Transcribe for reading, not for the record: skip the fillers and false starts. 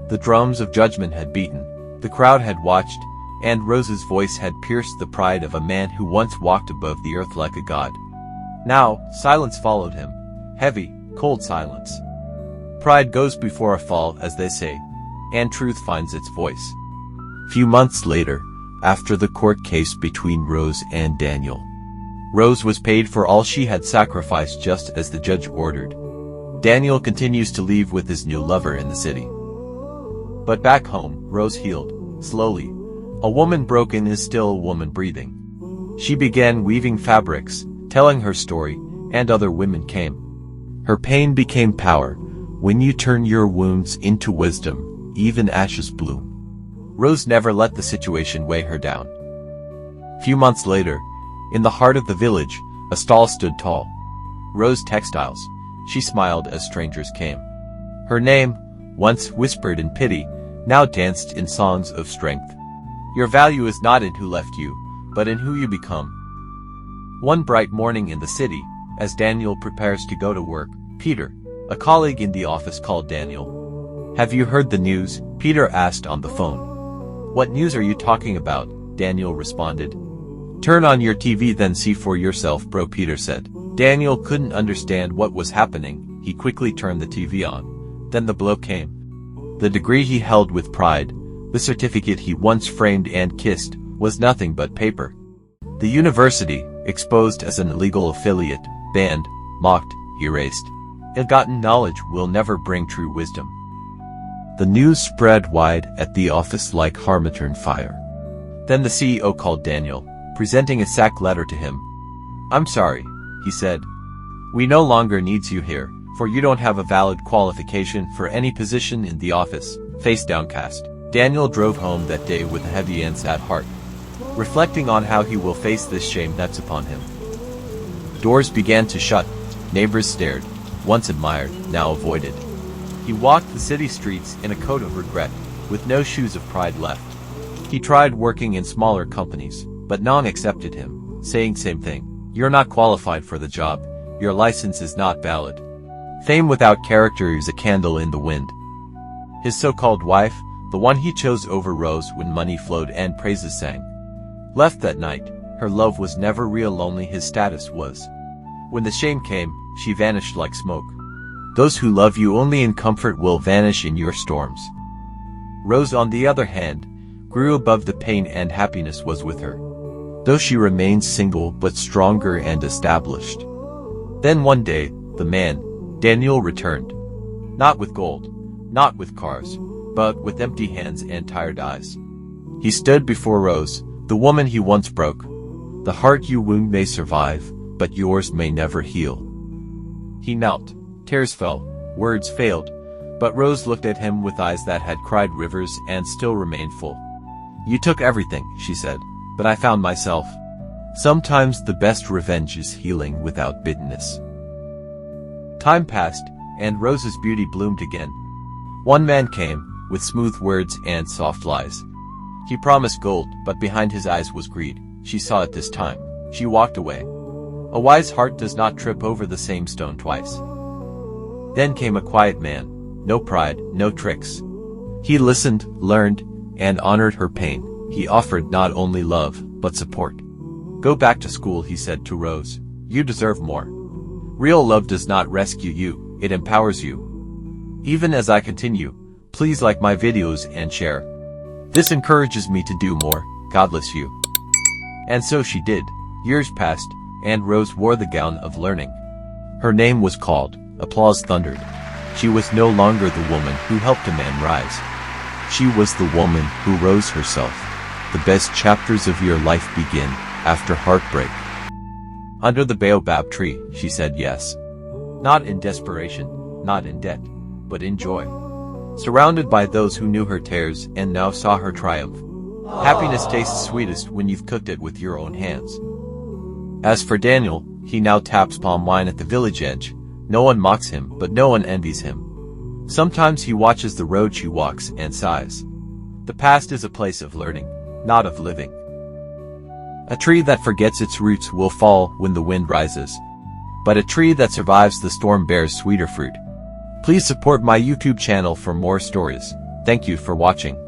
The drums of judgment had beaten, the crowd had watched, and Rose's voice had pierced the pride of a man who once walked above the earth like a god. Now, silence followed him. Heavy, cold silence. Pride goes before a fall, as they say, and truth finds its voice. Few months later, after the court case between Rose and Daniel, Rose was paid for all she had sacrificed just as the judge ordered. Daniel continues to live with his new lover in the city. But back home, Rose healed, slowly. A woman broken is still a woman breathing. She began weaving fabrics, telling her story, and other women came. Her pain became power. When you turn your wounds into wisdom, even ashes bloom. Rose never let the situation weigh her down. Few months later, in the heart of the village, a stall stood tall. Rose Textiles. She smiled as strangers came. Her name, once whispered in pity, now danced in songs of strength. Your value is not in who left you, but in who you become. One bright morning in the city, as Daniel prepares to go to work, Peter, a colleague in the office, called Daniel. Have you heard the news? Peter asked on the phone. What news are you talking about? Daniel responded. Turn on your TV then see for yourself, bro, Peter said. Daniel couldn't understand what was happening. He quickly turned the TV on. Then the blow came. The degree he held with pride, the certificate he once framed and kissed, was nothing but paper. The university, exposed as an illegal affiliate, banned, mocked, erased. Ill-gotten knowledge will never bring true wisdom. The news spread wide at the office like Harmattan fire. Then the CEO called Daniel, presenting a sack letter to him. I'm sorry, he said. We no longer need you here, for you don't have a valid qualification for any position in the office. Face downcast, Daniel drove home that day with a heavy and sad heart, reflecting on how he will face this shame that's upon him. Doors began to shut, neighbors stared, once admired, now avoided. He walked the city streets in a coat of regret, with no shoes of pride left. He tried working in smaller companies, but none accepted him, saying same thing. You're not qualified for the job, your license is not valid. Fame without character is a candle in the wind. His so-called wife, the one he chose over Rose when money flowed and praises sang, left that night. Her love was never real, only his status was. When the shame came, she vanished like smoke. Those who love you only in comfort will vanish in your storms. Rose, on the other hand, grew above the pain, and happiness was with her, though she remained single but stronger and established. Then one day, the man, Daniel, returned. Not with gold, not with cars, but with empty hands and tired eyes. He stood before Rose, the woman he once broke. The heart you wound may survive, but yours may never heal. He knelt. Tears fell, words failed, but Rose looked at him with eyes that had cried rivers and still remained full. You took everything, she said, but I found myself. Sometimes the best revenge is healing without bitterness. Time passed, and Rose's beauty bloomed again. One man came, with smooth words and soft lies. He promised gold, but behind his eyes was greed. She saw it this time. She walked away. A wise heart does not trip over the same stone twice. Then came a quiet man, no pride, no tricks. He listened, learned, and honored her pain. He offered not only love, but support. Go back to school, he said to Rose. You deserve more. Real love does not rescue you, it empowers you. Even as I continue, please like my videos and share. This encourages me to do more. God bless you. And so she did. Years passed, and Rose wore the gown of learning. Her name was called. Applause thundered. She was no longer the woman who helped a man rise. She was the woman who rose herself. The best chapters of your life begin after heartbreak. Under the baobab tree, she said yes. Not in desperation, not in debt, but in joy. Surrounded by those who knew her tears and now saw her triumph. Happiness tastes sweetest when you've cooked it with your own hands. As for Daniel, he now taps palm wine at the village edge. No one mocks him, but no one envies him. Sometimes he watches the road she walks and sighs. The past is a place of learning, not of living. A tree that forgets its roots will fall when the wind rises. But a tree that survives the storm bears sweeter fruit. Please support my YouTube channel for more stories. Thank you for watching.